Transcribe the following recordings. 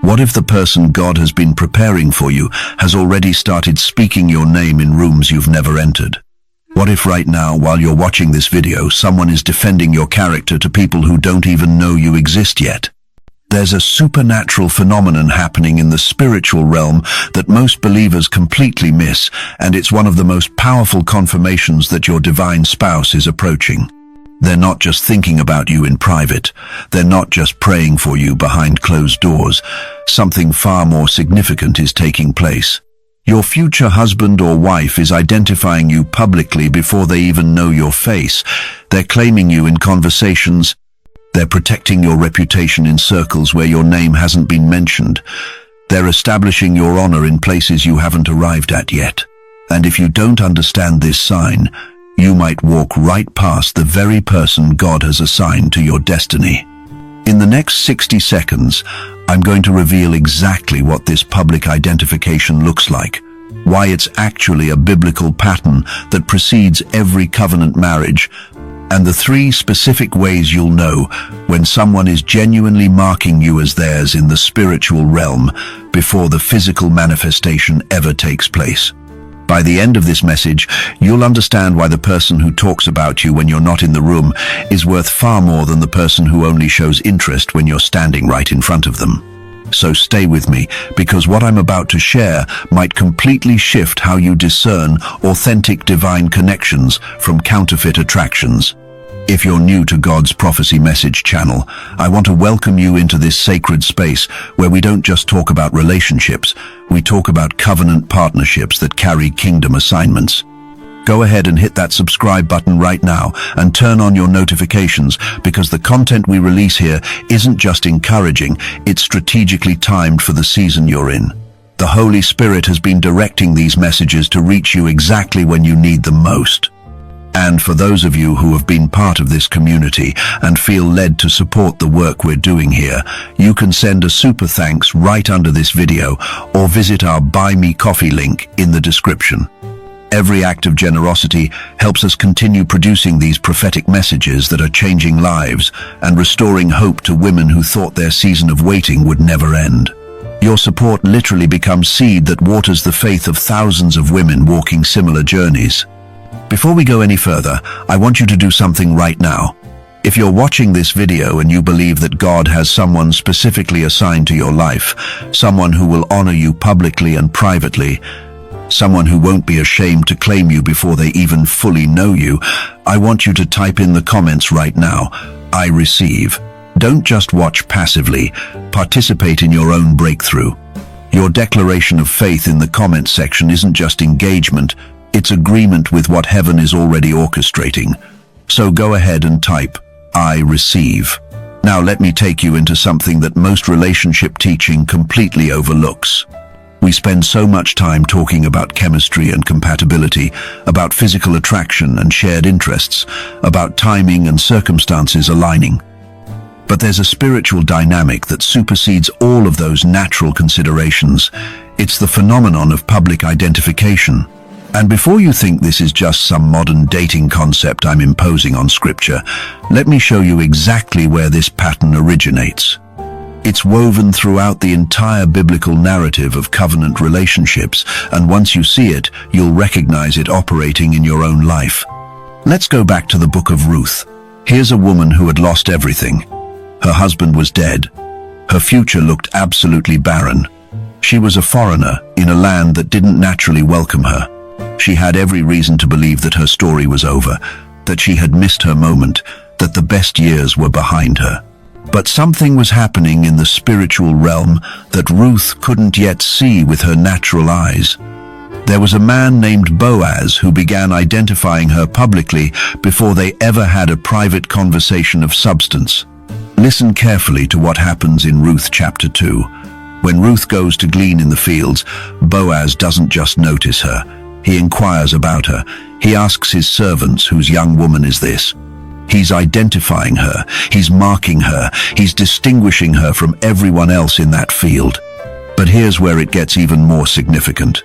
What if the person God has been preparing for you has already started speaking your name in rooms you've never entered? What if right now, while you're watching this video, someone is defending your character to people who don't even know you exist yet? There's a supernatural phenomenon happening in the spiritual realm that most believers completely miss, and it's one of the most powerful confirmations that your divine spouse is approaching. They're not just thinking about you in private. They're not just praying for you behind closed doors. Something far more significant is taking place. Your future husband or wife is identifying you publicly before they even know your face. They're claiming you in conversations. They're protecting your reputation in circles where your name hasn't been mentioned. They're establishing your honor in places you haven't arrived at yet. And if you don't understand this sign, you might walk right past the very person God has assigned to your destiny. In the next 60 seconds, I'm going to reveal exactly what this public identification looks like, why it's actually a biblical pattern that precedes every covenant marriage, and the 3 specific ways you'll know when someone is genuinely marking you as theirs in the spiritual realm before the physical manifestation ever takes place. By the end of this message, you'll understand why the person who talks about you when you're not in the room is worth far more than the person who only shows interest when you're standing right in front of them. So stay with me, because what I'm about to share might completely shift how you discern authentic divine connections from counterfeit attractions. If you're new to God's Prophecy Message channel, I want to welcome you into this sacred space where we don't just talk about relationships, we talk about covenant partnerships that carry kingdom assignments. Go ahead and hit that subscribe button right now and turn on your notifications, because the content we release here isn't just encouraging, it's strategically timed for the season you're in. The Holy Spirit has been directing these messages to reach you exactly when you need them most. And for those of you who have been part of this community and feel led to support the work we're doing here, you can send a super thanks right under this video or visit our Buy Me Coffee link in the description. Every act of generosity helps us continue producing these prophetic messages that are changing lives and restoring hope to women who thought their season of waiting would never end. Your support literally becomes seed that waters the faith of thousands of women walking similar journeys. Before we go any further, I want you to do something right now. If you're watching this video and you believe that God has someone specifically assigned to your life, someone who will honor you publicly and privately, someone who won't be ashamed to claim you before they even fully know you, I want you to type in the comments right now, "I receive." Don't just watch passively, participate in your own breakthrough. Your declaration of faith in the comment section isn't just engagement, it's agreement with what heaven is already orchestrating. So go ahead and type, "I receive." Now let me take you into something that most relationship teaching completely overlooks. We spend so much time talking about chemistry and compatibility, about physical attraction and shared interests, about timing and circumstances aligning. But there's a spiritual dynamic that supersedes all of those natural considerations. It's the phenomenon of public identification. And before you think this is just some modern dating concept I'm imposing on Scripture, let me show you exactly where this pattern originates. It's woven throughout the entire biblical narrative of covenant relationships, and once you see it, you'll recognize it operating in your own life. Let's go back to the book of Ruth. Here's a woman who had lost everything. Her husband was dead. Her future looked absolutely barren. She was a foreigner in a land that didn't naturally welcome her. She had every reason to believe that her story was over, that she had missed her moment, that the best years were behind her. But something was happening in the spiritual realm that Ruth couldn't yet see with her natural eyes. There was a man named Boaz who began identifying her publicly before they ever had a private conversation of substance. Listen carefully to what happens in Ruth chapter 2. When Ruth goes to glean in the fields, Boaz doesn't just notice her. He inquires about her. He asks his servants, "Whose young woman is this?" He's identifying her. He's marking her. He's distinguishing her from everyone else in that field. But here's where it gets even more significant.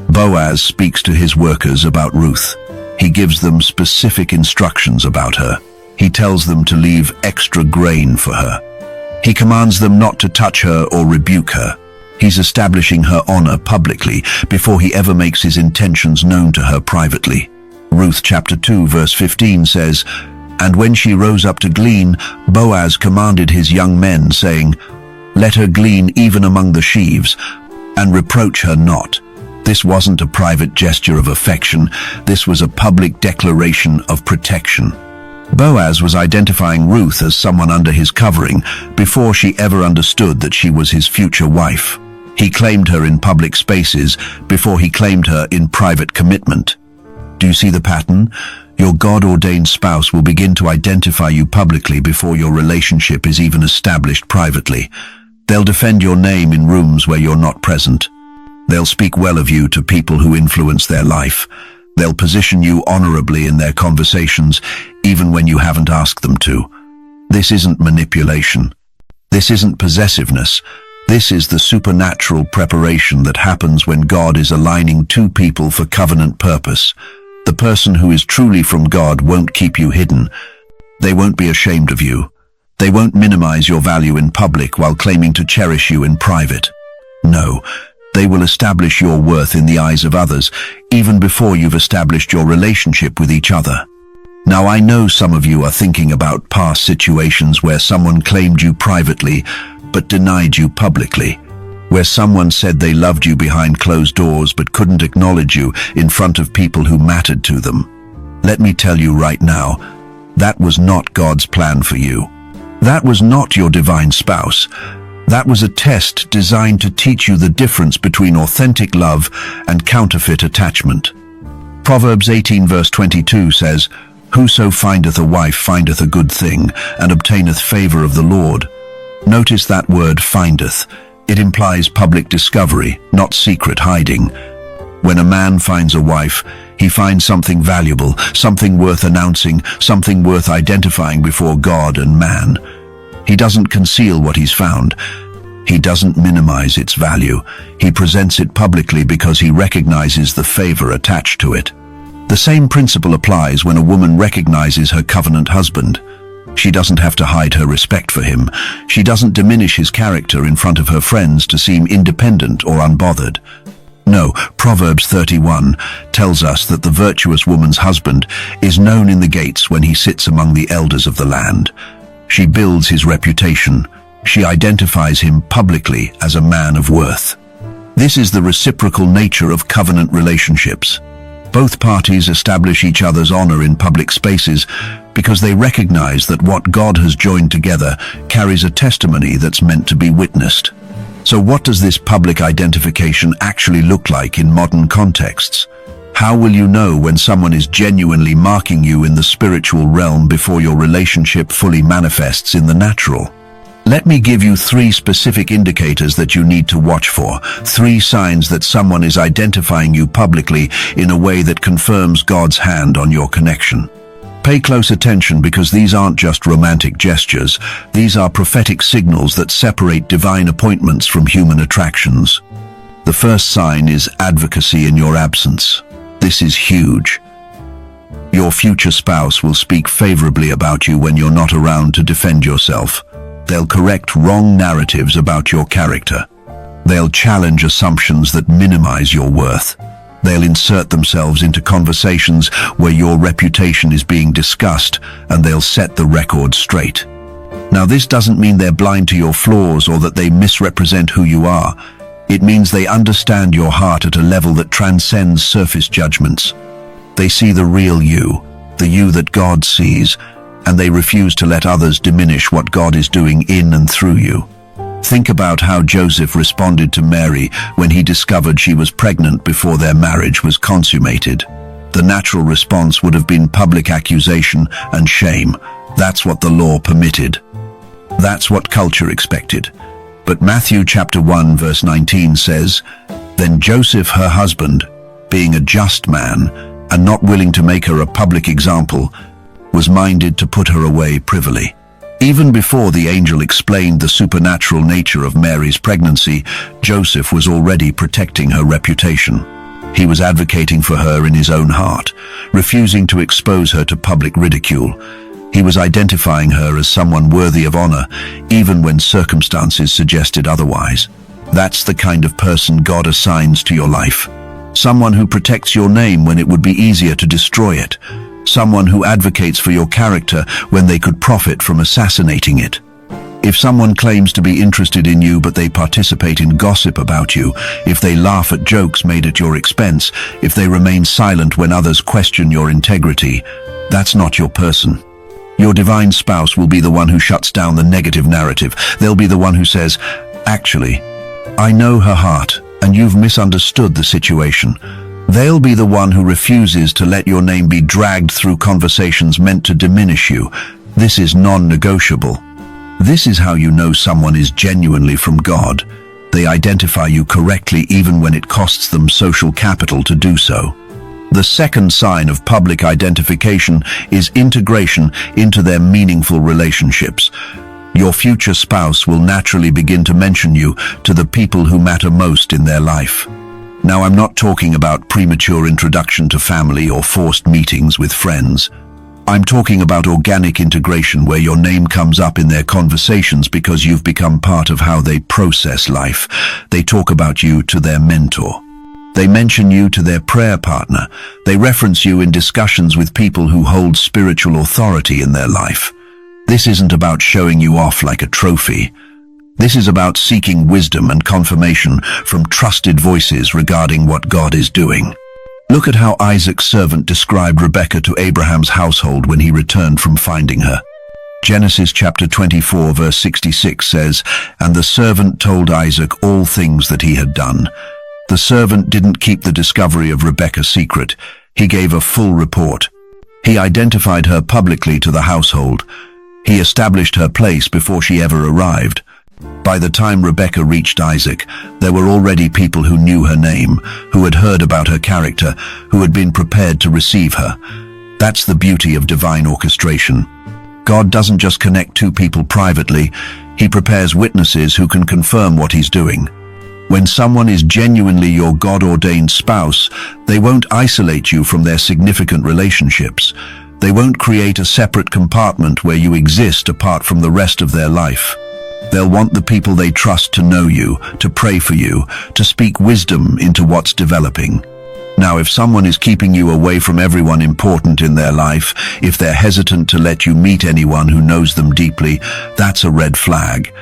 Boaz speaks to his workers about Ruth. He gives them specific instructions about her. He tells them to leave extra grain for her. He commands them not to touch her or rebuke her. He's establishing her honor publicly before he ever makes his intentions known to her privately. Ruth chapter 2 verse 15 says, "And when she rose up to glean, Boaz commanded his young men, saying, Let her glean even among the sheaves, and reproach her not." This wasn't a private gesture of affection. This was a public declaration of protection. Boaz was identifying Ruth as someone under his covering before she ever understood that she was his future wife. He claimed her in public spaces before he claimed her in private commitment. Do you see the pattern? Your God-ordained spouse will begin to identify you publicly before your relationship is even established privately. They'll defend your name in rooms where you're not present. They'll speak well of you to people who influence their life. They'll position you honorably in their conversations, even when you haven't asked them to. This isn't manipulation. This isn't possessiveness. This is the supernatural preparation that happens when God is aligning two people for covenant purpose. The person who is truly from God won't keep you hidden. They won't be ashamed of you. They won't minimize your value in public while claiming to cherish you in private. No, they will establish your worth in the eyes of others, even before you've established your relationship with each other. Now, I know some of you are thinking about past situations where someone claimed you privately, but denied you publicly, where someone said they loved you behind closed doors but couldn't acknowledge you in front of people who mattered to them. Let me tell you right now, that was not God's plan for you. That was not your divine spouse. That was a test designed to teach you the difference between authentic love and counterfeit attachment. Proverbs 18 verse 22 says, "Whoso findeth a wife findeth a good thing, and obtaineth favor of the Lord." Notice that word findeth. It implies public discovery, not secret hiding. When a man finds a wife, he finds something valuable, something worth announcing, something worth identifying before God and man. He doesn't conceal what he's found. He doesn't minimize its value. He presents it publicly because he recognizes the favor attached to it. The same principle applies when a woman recognizes her covenant husband. She doesn't have to hide her respect for him. She doesn't diminish his character in front of her friends to seem independent or unbothered. No, Proverbs 31 tells us that the virtuous woman's husband is known in the gates when he sits among the elders of the land. She builds his reputation. She identifies him publicly as a man of worth. This is the reciprocal nature of covenant relationships. Both parties establish each other's honor in public spaces because they recognize that what God has joined together carries a testimony that's meant to be witnessed. So what does this public identification actually look like in modern contexts? How will you know when someone is genuinely marking you in the spiritual realm before your relationship fully manifests in the natural? Let me give you 3 specific indicators that you need to watch for, 3 signs that someone is identifying you publicly in a way that confirms God's hand on your connection. Pay close attention because these aren't just romantic gestures. These are prophetic signals that separate divine appointments from human attractions. The first sign is advocacy in your absence. This is huge. Your future spouse will speak favorably about you when you're not around to defend yourself. They'll correct wrong narratives about your character. They'll challenge assumptions that minimize your worth. They'll insert themselves into conversations where your reputation is being discussed, and they'll set the record straight. Now, this doesn't mean they're blind to your flaws or that they misrepresent who you are. It means they understand your heart at a level that transcends surface judgments. They see the real you, the you that God sees, and they refuse to let others diminish what God is doing in and through you. Think about how Joseph responded to Mary when he discovered she was pregnant before their marriage was consummated. The natural response would have been public accusation and shame. That's what the law permitted. That's what culture expected. But Matthew chapter 1 verse 19 says, "Then Joseph, her husband, being a just man and not willing to make her a public example, was minded to put her away privily." Even before the angel explained the supernatural nature of Mary's pregnancy, Joseph was already protecting her reputation. He was advocating for her in his own heart, refusing to expose her to public ridicule. He was identifying her as someone worthy of honor, even when circumstances suggested otherwise. That's the kind of person God assigns to your life. Someone who protects your name when it would be easier to destroy it. Someone who advocates for your character when they could profit from assassinating it. If someone claims to be interested in you but they participate in gossip about you, if they laugh at jokes made at your expense, if they remain silent when others question your integrity, that's not your person. Your divine spouse will be the one who shuts down the negative narrative. They'll be the one who says, "Actually, I know her heart, and you've misunderstood the situation." They'll be the one who refuses to let your name be dragged through conversations meant to diminish you. This is non-negotiable. This is how you know someone is genuinely from God. They identify you correctly even when it costs them social capital to do so. The second sign of public identification is integration into their meaningful relationships. Your future spouse will naturally begin to mention you to the people who matter most in their life. Now, I'm not talking about premature introduction to family or forced meetings with friends. I'm talking about organic integration where your name comes up in their conversations because you've become part of how they process life. They talk about you to their mentor. They mention you to their prayer partner. They reference you in discussions with people who hold spiritual authority in their life. This isn't about showing you off like a trophy. This is about seeking wisdom and confirmation from trusted voices regarding what God is doing. Look at how Isaac's servant described Rebekah to Abraham's household when he returned from finding her. Genesis chapter 24 verse 66 says, "And the servant told Isaac all things that he had done." The servant didn't keep the discovery of Rebekah secret. He gave a full report. He identified her publicly to the household. He established her place before she ever arrived. By the time Rebekah reached Isaac, there were already people who knew her name, who had heard about her character, who had been prepared to receive her. That's the beauty of divine orchestration. God doesn't just connect two people privately, He prepares witnesses who can confirm what He's doing. When someone is genuinely your God-ordained spouse, they won't isolate you from their significant relationships. They won't create a separate compartment where you exist apart from the rest of their life. They'll want the people they trust to know you, to pray for you, to speak wisdom into what's developing. Now, if someone is keeping you away from everyone important in their life, if they're hesitant to let you meet anyone who knows them deeply, that's a red flag.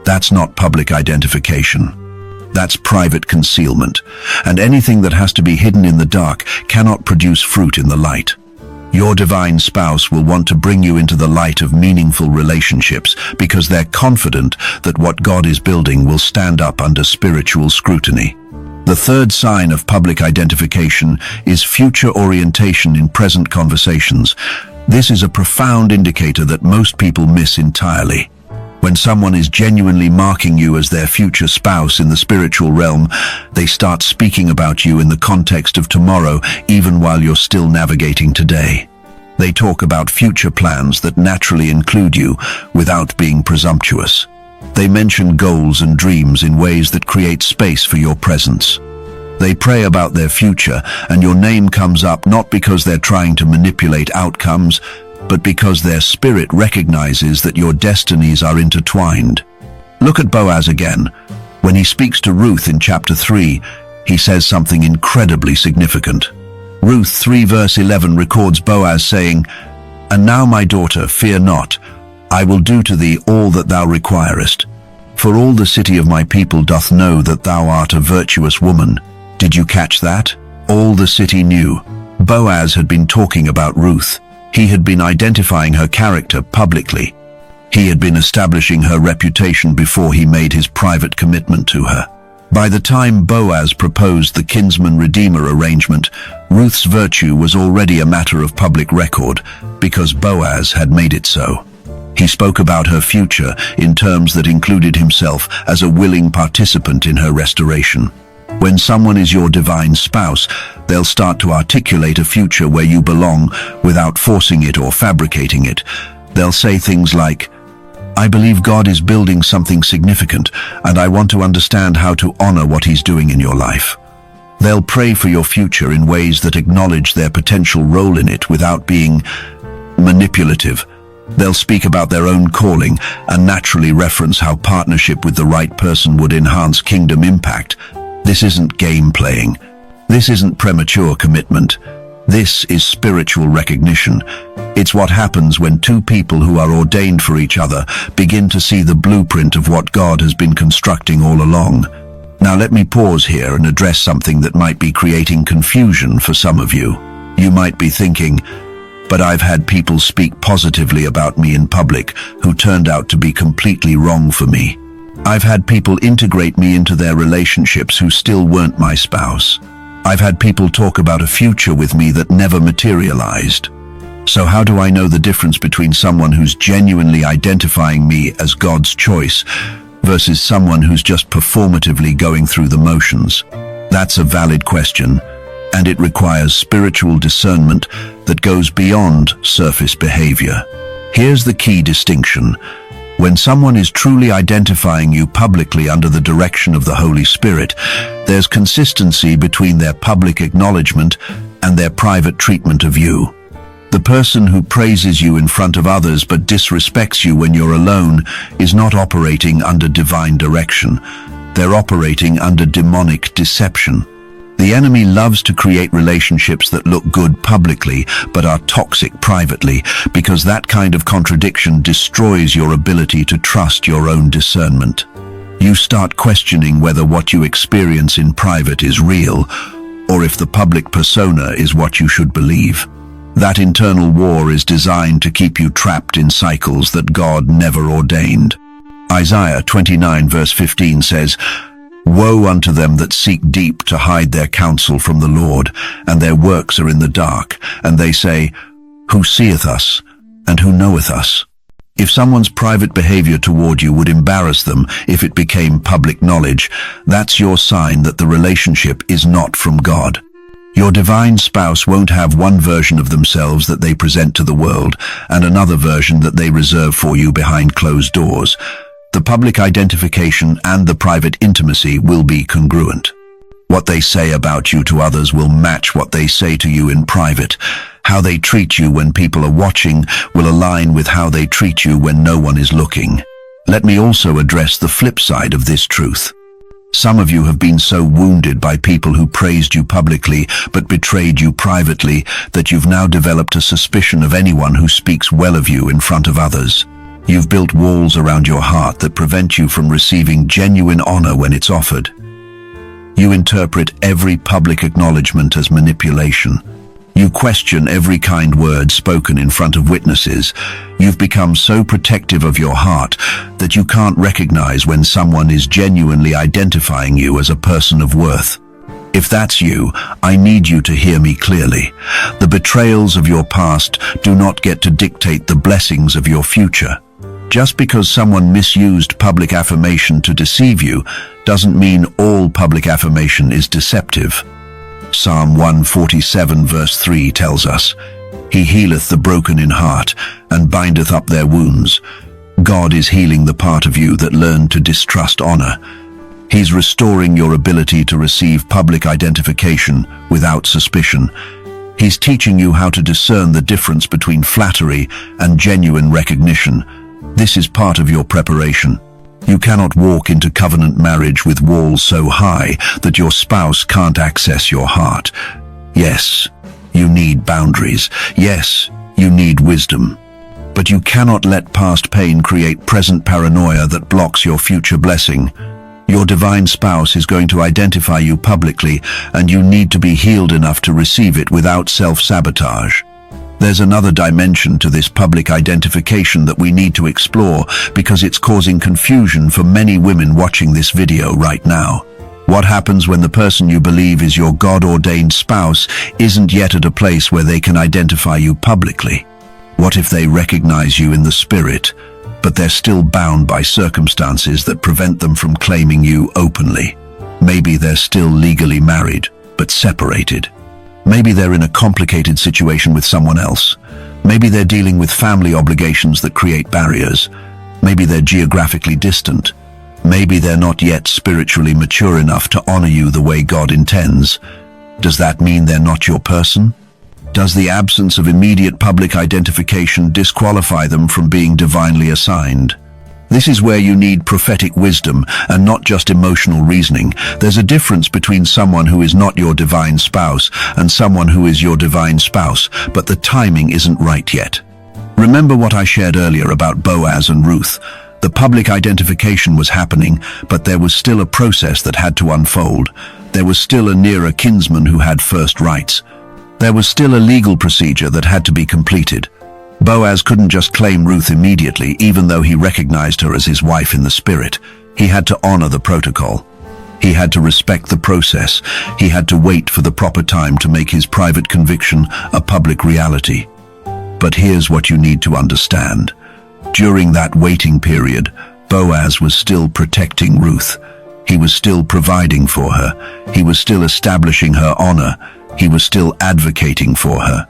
That's not public identification. That's private concealment. And anything that has to be hidden in the dark cannot produce fruit in the light. Your divine spouse will want to bring you into the light of meaningful relationships because they're confident that what God is building will stand up under spiritual scrutiny. The third sign of public identification is future orientation in present conversations. This is a profound indicator that most people miss entirely. When someone is genuinely marking you as their future spouse in the spiritual realm, they start speaking about you in the context of tomorrow, even while you're still navigating today. They talk about future plans that naturally include you without being presumptuous. They mention goals and dreams in ways that create space for your presence. They pray about their future, and your name comes up not because they're trying to manipulate outcomes, but because their spirit recognizes that your destinies are intertwined. Look at Boaz again. When he speaks to Ruth in chapter 3, he says something incredibly significant. Ruth 3 verse 11 records Boaz saying, "And now, my daughter, fear not. I will do to thee all that thou requirest. For all the city of my people doth know that thou art a virtuous woman." Did you catch that? All the city knew. Boaz had been talking about Ruth. He had been identifying her character publicly. He had been establishing her reputation before he made his private commitment to her. By the time Boaz proposed the kinsman-redeemer arrangement, Ruth's virtue was already a matter of public record because Boaz had made it so. He spoke about her future in terms that included himself as a willing participant in her restoration. When someone is your divine spouse, they'll start to articulate a future where you belong without forcing it or fabricating it. They'll say things like, "I believe God is building something significant, and I want to understand how to honor what He's doing in your life." They'll pray for your future in ways that acknowledge their potential role in it without being manipulative. They'll speak about their own calling and naturally reference how partnership with the right person would enhance kingdom impact. This isn't game playing. This isn't premature commitment. This is spiritual recognition. It's what happens when two people who are ordained for each other begin to see the blueprint of what God has been constructing all along. Now let me pause here and address something that might be creating confusion for some of you. You might be thinking, but I've had people speak positively about me in public who turned out to be completely wrong for me. I've had people integrate me into their relationships who still weren't my spouse. I've had people talk about a future with me that never materialized. So how do I know the difference between someone who's genuinely identifying me as God's choice versus someone who's just performatively going through the motions? That's a valid question, and it requires spiritual discernment that goes beyond surface behavior. Here's the key distinction. When someone is truly identifying you publicly under the direction of the Holy Spirit, there's consistency between their public acknowledgement and their private treatment of you. The person who praises you in front of others but disrespects you when you're alone is not operating under divine direction. They're operating under demonic deception. The enemy loves to create relationships that look good publicly but are toxic privately, because that kind of contradiction destroys your ability to trust your own discernment. You start questioning whether what you experience in private is real, or if the public persona is what you should believe. That internal war is designed to keep you trapped in cycles that God never ordained. Isaiah 29 verse 15 says, "Woe unto them that seek deep to hide their counsel from the Lord, and their works are in the dark, and they say, Who seeth us, and who knoweth us?" If someone's private behavior toward you would embarrass them if it became public knowledge, that's your sign that the relationship is not from God. Your divine spouse won't have one version of themselves that they present to the world and another version that they reserve for you behind closed doors. The public identification and the private intimacy will be congruent. What they say about you to others will match what they say to you in private. How they treat you when people are watching will align with how they treat you when no one is looking. Let me also address the flip side of this truth. Some of you have been so wounded by people who praised you publicly but betrayed you privately that you've now developed a suspicion of anyone who speaks well of you in front of others. You've built walls around your heart that prevent you from receiving genuine honor when it's offered. You interpret every public acknowledgement as manipulation. You question every kind word spoken in front of witnesses. You've become so protective of your heart that you can't recognize when someone is genuinely identifying you as a person of worth. If that's you, I need you to hear me clearly. The betrayals of your past do not get to dictate the blessings of your future. Just because someone misused public affirmation to deceive you doesn't mean all public affirmation is deceptive. Psalm 147 verse 3 tells us, "He healeth the broken in heart, and bindeth up their wounds." God is healing the part of you that learned to distrust honor. He's restoring your ability to receive public identification without suspicion. He's teaching you how to discern the difference between flattery and genuine recognition. This is part of your preparation. You cannot walk into covenant marriage with walls so high that your spouse can't access your heart. Yes, you need boundaries. Yes, you need wisdom. But you cannot let past pain create present paranoia that blocks your future blessing. Your divine spouse is going to identify you publicly, and you need to be healed enough to receive it without self-sabotage. There's another dimension to this public identification that we need to explore because it's causing confusion for many women watching this video right now. What happens when the person you believe is your God-ordained spouse isn't yet at a place where they can identify you publicly? What if they recognize you in the spirit, but they're still bound by circumstances that prevent them from claiming you openly? Maybe they're still legally married, but separated. Maybe they're in a complicated situation with someone else. Maybe they're dealing with family obligations that create barriers. Maybe they're geographically distant. Maybe they're not yet spiritually mature enough to honor you the way God intends. Does that mean they're not your person? Does the absence of immediate public identification disqualify them from being divinely assigned? This is where you need prophetic wisdom and not just emotional reasoning. There's a difference between someone who is not your divine spouse and someone who is your divine spouse, but the timing isn't right yet. Remember what I shared earlier about Boaz and Ruth. The public identification was happening, but there was still a process that had to unfold. There was still a nearer kinsman who had first rights. There was still a legal procedure that had to be completed. Boaz couldn't just claim Ruth immediately, even though he recognized her as his wife in the spirit. He had to honor the protocol. He had to respect the process. He had to wait for the proper time to make his private conviction a public reality. But here's what you need to understand. During that waiting period, Boaz was still protecting Ruth. He was still providing for her. He was still establishing her honor. He was still advocating for her.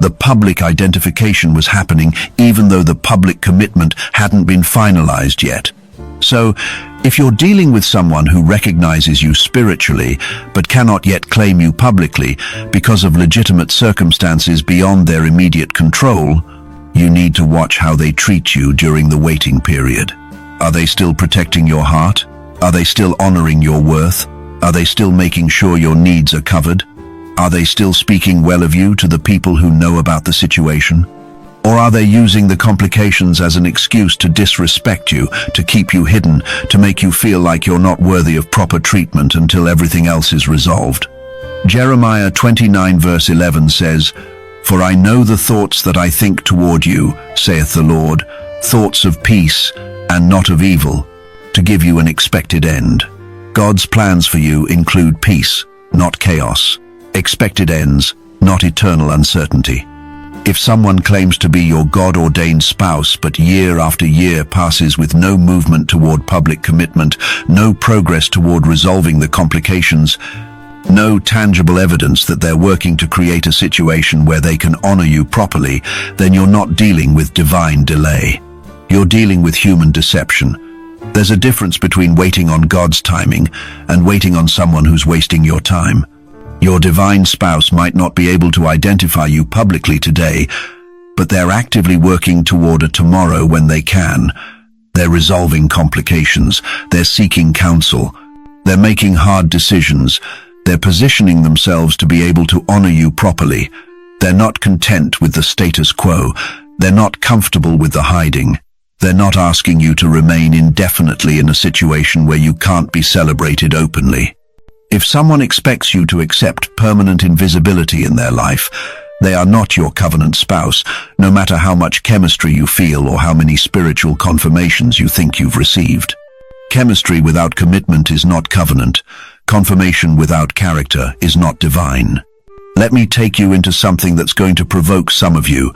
The public identification was happening even though the public commitment hadn't been finalized yet. So, if you're dealing with someone who recognizes you spiritually but cannot yet claim you publicly because of legitimate circumstances beyond their immediate control, you need to watch how they treat you during the waiting period. Are they still protecting your heart? Are they still honoring your worth? Are they still making sure your needs are covered? Are they still speaking well of you to the people who know about the situation? Or are they using the complications as an excuse to disrespect you, to keep you hidden, to make you feel like you're not worthy of proper treatment until everything else is resolved? Jeremiah 29 verse 11 says, "For I know the thoughts that I think toward you, saith the Lord, thoughts of peace and not of evil, to give you an expected end." God's plans for you include peace, not chaos. Expected ends, not eternal uncertainty. If someone claims to be your God-ordained spouse but year after year passes with no movement toward public commitment, no progress toward resolving the complications, no tangible evidence that they're working to create a situation where they can honor you properly, then you're not dealing with divine delay. You're dealing with human deception. There's a difference between waiting on God's timing and waiting on someone who's wasting your time. Your divine spouse might not be able to identify you publicly today, but they're actively working toward a tomorrow when they can. They're resolving complications. They're seeking counsel. They're making hard decisions. They're positioning themselves to be able to honor you properly. They're not content with the status quo. They're not comfortable with the hiding. They're not asking you to remain indefinitely in a situation where you can't be celebrated openly. If someone expects you to accept permanent invisibility in their life, they are not your covenant spouse, no matter how much chemistry you feel or how many spiritual confirmations you think you've received. Chemistry without commitment is not covenant. Confirmation without character is not divine. Let me take you into something that's going to provoke some of you,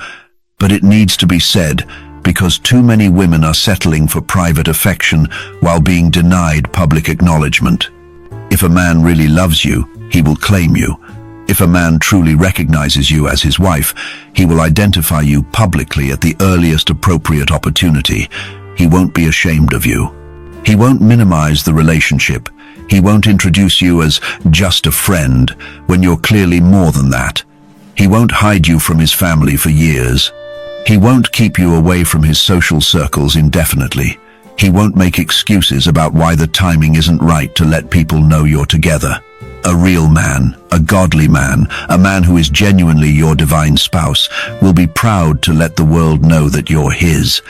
but it needs to be said because too many women are settling for private affection while being denied public acknowledgement. If a man really loves you, he will claim you. If a man truly recognizes you as his wife, he will identify you publicly at the earliest appropriate opportunity. He won't be ashamed of you. He won't minimize the relationship. He won't introduce you as just a friend when you're clearly more than that. He won't hide you from his family for years. He won't keep you away from his social circles indefinitely. He won't make excuses about why the timing isn't right to let people know you're together. A real man, a godly man, a man who is genuinely your divine spouse, will be proud to let the world know that you're his.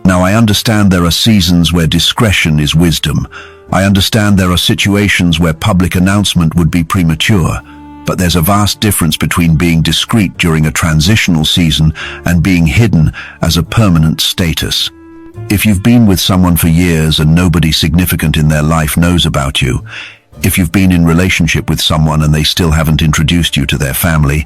Now, I understand there are seasons where discretion is wisdom. I understand there are situations where public announcement would be premature. But there's a vast difference between being discreet during a transitional season and being hidden as a permanent status. If you've been with someone for years and nobody significant in their life knows about you, if you've been in relationship with someone and they still haven't introduced you to their family,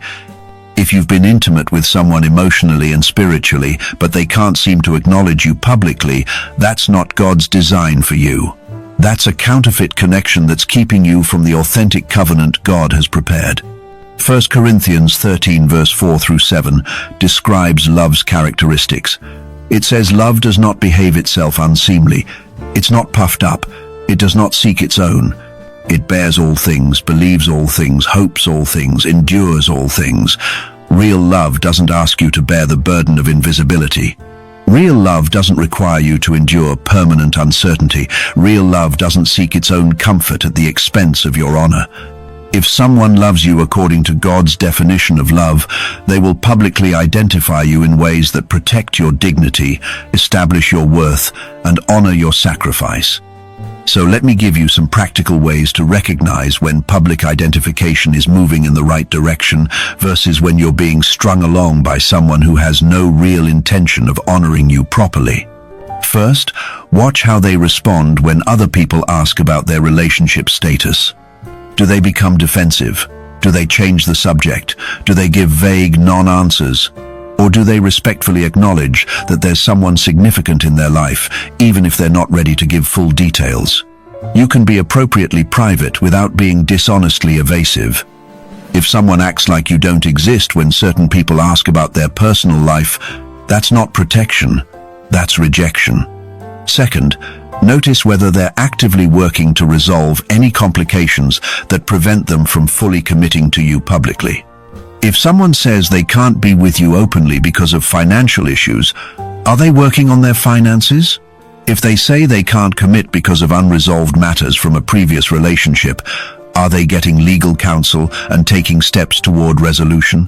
if you've been intimate with someone emotionally and spiritually, but they can't seem to acknowledge you publicly, that's not God's design for you. That's a counterfeit connection that's keeping you from the authentic covenant God has prepared. 1 Corinthians 13 verse 4 through 7 describes love's characteristics. It says love does not behave itself unseemly. It's not puffed up. It does not seek its own. It bears all things, believes all things, hopes all things, endures all things. Real love doesn't ask you to bear the burden of invisibility. Real love doesn't require you to endure permanent uncertainty. Real love doesn't seek its own comfort at the expense of your honor. If someone loves you according to God's definition of love, they will publicly identify you in ways that protect your dignity, establish your worth, and honor your sacrifice. So let me give you some practical ways to recognize when public identification is moving in the right direction versus when you're being strung along by someone who has no real intention of honoring you properly. First, watch how they respond when other people ask about their relationship status. Do they become defensive? Do they change the subject? Do they give vague non-answers? Or do they respectfully acknowledge that there's someone significant in their life, even if they're not ready to give full details? You can be appropriately private without being dishonestly evasive. If someone acts like you don't exist when certain people ask about their personal life, that's not protection, that's rejection. Second, notice whether they're actively working to resolve any complications that prevent them from fully committing to you publicly. If someone says they can't be with you openly because of financial issues, are they working on their finances? If they say they can't commit because of unresolved matters from a previous relationship, are they getting legal counsel and taking steps toward resolution?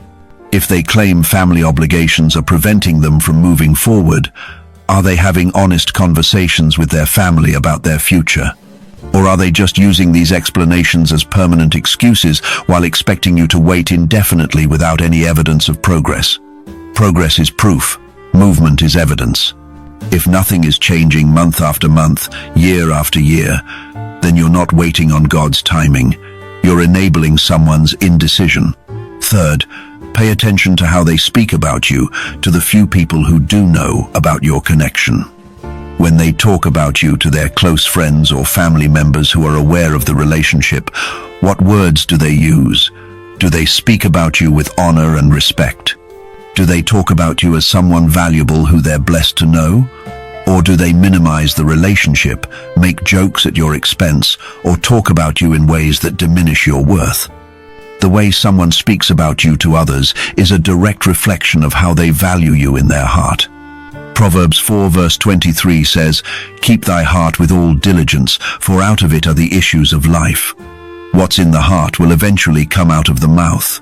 If they claim family obligations are preventing them from moving forward, are they having honest conversations with their family about their future? Or are they just using these explanations as permanent excuses while expecting you to wait indefinitely without any evidence of progress? Progress is proof. Movement is evidence. If nothing is changing month after month, year after year, then you're not waiting on God's timing. You're enabling someone's indecision. Third, pay attention to how they speak about you to the few people who do know about your connection. When they talk about you to their close friends or family members who are aware of the relationship, what words do they use? Do they speak about you with honor and respect? Do they talk about you as someone valuable who they're blessed to know? Or do they minimize the relationship, make jokes at your expense, or talk about you in ways that diminish your worth? The way someone speaks about you to others is a direct reflection of how they value you in their heart. Proverbs 4 verse 23 says, "Keep thy heart with all diligence, for out of it are the issues of life." What's in the heart will eventually come out of the mouth.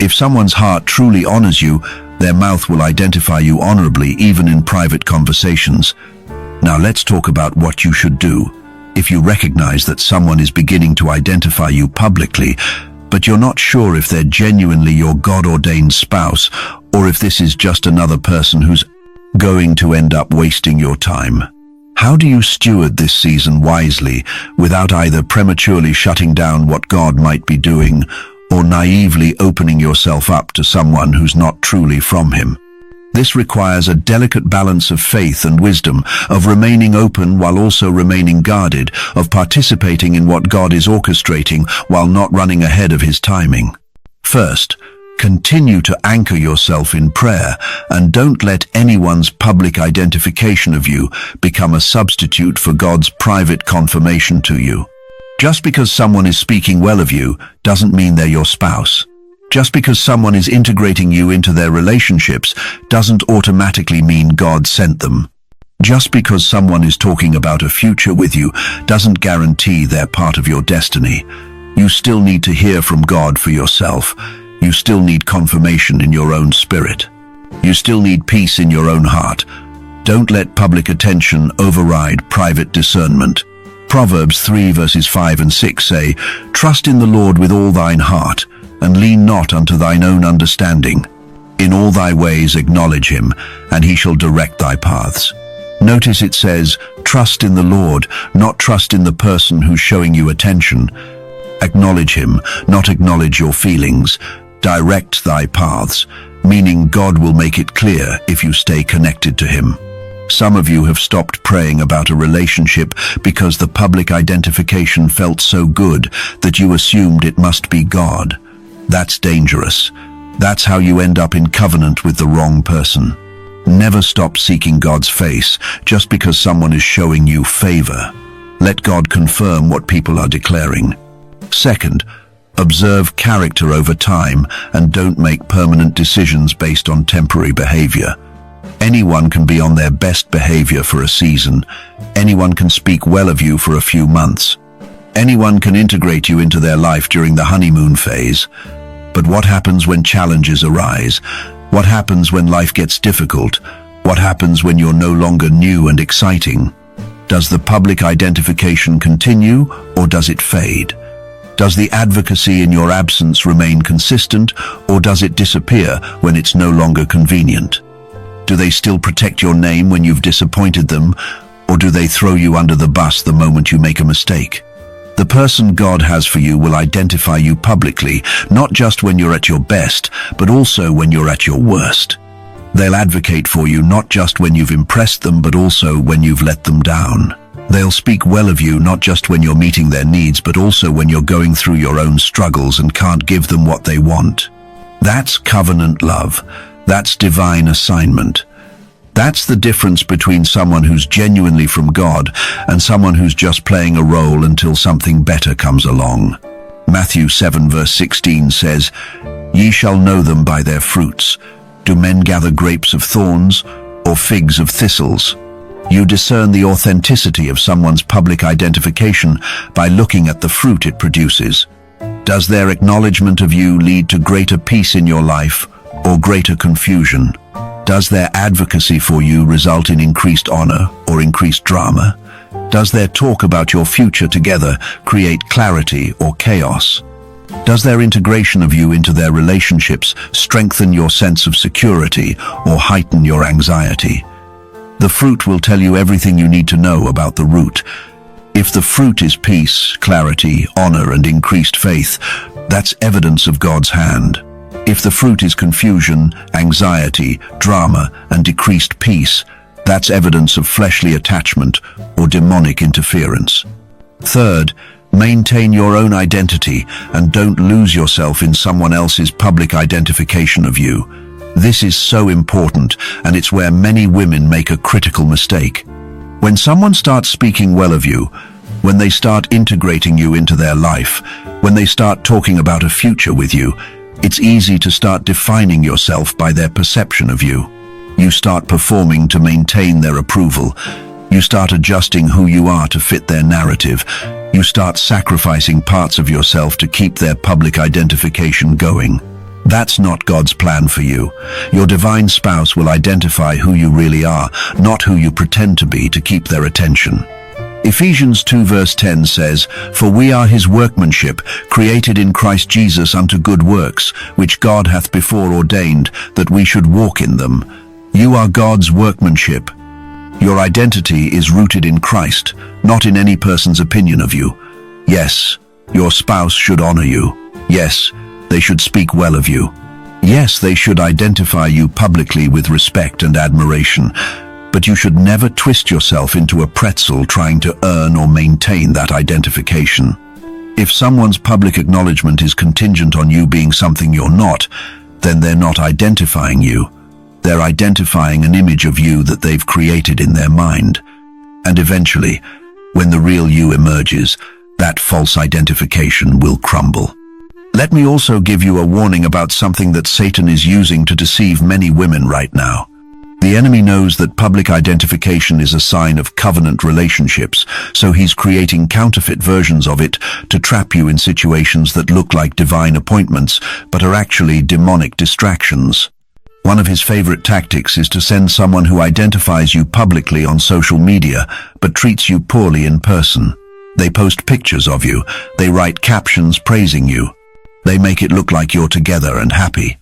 If someone's heart truly honors you, their mouth will identify you honorably even in private conversations. Now let's talk about what you should do. If you recognize that someone is beginning to identify you publicly, but you're not sure if they're genuinely your God-ordained spouse, or if this is just another person who's going to end up wasting your time. How do you steward this season wisely without either prematurely shutting down what God might be doing or naively opening yourself up to someone who's not truly from Him? This requires a delicate balance of faith and wisdom, of remaining open while also remaining guarded, of participating in what God is orchestrating while not running ahead of His timing. First, continue to anchor yourself in prayer and don't let anyone's public identification of you become a substitute for God's private confirmation to you. Just because someone is speaking well of you doesn't mean they're your spouse. Just because someone is integrating you into their relationships doesn't automatically mean God sent them. Just because someone is talking about a future with you doesn't guarantee they're part of your destiny. You still need to hear from God for yourself. You still need confirmation in your own spirit. You still need peace in your own heart. Don't let public attention override private discernment. Proverbs 3 verses 5 and 6 say, "Trust in the Lord with all thine heart, and lean not unto thine own understanding. In all thy ways acknowledge him, and he shall direct thy paths." Notice it says, trust in the Lord, not trust in the person who's showing you attention. Acknowledge him, not acknowledge your feelings. Direct thy paths, meaning God will make it clear if you stay connected to him. Some of you have stopped praying about a relationship because the public identification felt so good that you assumed it must be God. That's dangerous. That's how you end up in covenant with the wrong person. Never stop seeking God's face just because someone is showing you favor. Let God confirm what people are declaring. Second, Observe character over time and don't make permanent decisions based on temporary behavior. Anyone can be on their best behavior for a season. Anyone can speak well of you for a few months. Anyone can integrate you into their life during the honeymoon phase. But what happens when challenges arise? What happens when life gets difficult? What happens when you're no longer new and exciting? Does the public identification continue, or does it fade? Does the advocacy in your absence remain consistent, or does it disappear when it's no longer convenient? Do they still protect your name when you've disappointed them, or do they throw you under the bus the moment you make a mistake? The person God has for you will identify you publicly, not just when you're at your best, but also when you're at your worst. They'll advocate for you not just when you've impressed them, but also when you've let them down. They'll speak well of you not just when you're meeting their needs, but also when you're going through your own struggles and can't give them what they want. That's covenant love. That's divine assignment. That's the difference between someone who's genuinely from God and someone who's just playing a role until something better comes along. Matthew 7 verse 16 says, "Ye shall know them by their fruits. Do men gather grapes of thorns or figs of thistles?" You discern the authenticity of someone's public identification by looking at the fruit it produces. Does their acknowledgement of you lead to greater peace in your life or greater confusion? Does their advocacy for you result in increased honor or increased drama? Does their talk about your future together create clarity or chaos? Does their integration of you into their relationships strengthen your sense of security or heighten your anxiety? The fruit will tell you everything you need to know about the root. If the fruit is peace, clarity, honor, and increased faith, that's evidence of God's hand. If the fruit is confusion, anxiety, drama, and decreased peace, that's evidence of fleshly attachment or demonic interference. Third, maintain your own identity and don't lose yourself in someone else's public identification of you. This is so important, and it's where many women make a critical mistake. When someone starts speaking well of you, when they start integrating you into their life, when they start talking about a future with you, it's easy to start defining yourself by their perception of you. You start performing to maintain their approval. You start adjusting who you are to fit their narrative. You start sacrificing parts of yourself to keep their public identification going. That's not God's plan for you. Your divine spouse will identify who you really are, not who you pretend to be to keep their attention. Ephesians 2 verse 10 says, "For we are his workmanship, created in Christ Jesus unto good works, which God hath before ordained, that we should walk in them." You are God's workmanship. Your identity is rooted in Christ, not in any person's opinion of you. Yes, your spouse should honor you. Yes, they should speak well of you. Yes, they should identify you publicly with respect and admiration, but you should never twist yourself into a pretzel trying to earn or maintain that identification. If someone's public acknowledgement is contingent on you being something you're not, then they're not identifying you. They're identifying an image of you that they've created in their mind. And eventually, when the real you emerges, that false identification will crumble. Let me also give you a warning about something that Satan is using to deceive many women right now. The enemy knows that public identification is a sign of covenant relationships, so he's creating counterfeit versions of it to trap you in situations that look like divine appointments, but are actually demonic distractions. One of his favorite tactics is to send someone who identifies you publicly on social media, but treats you poorly in person. They post pictures of you. They write captions praising you. They make it look like you're together and happy.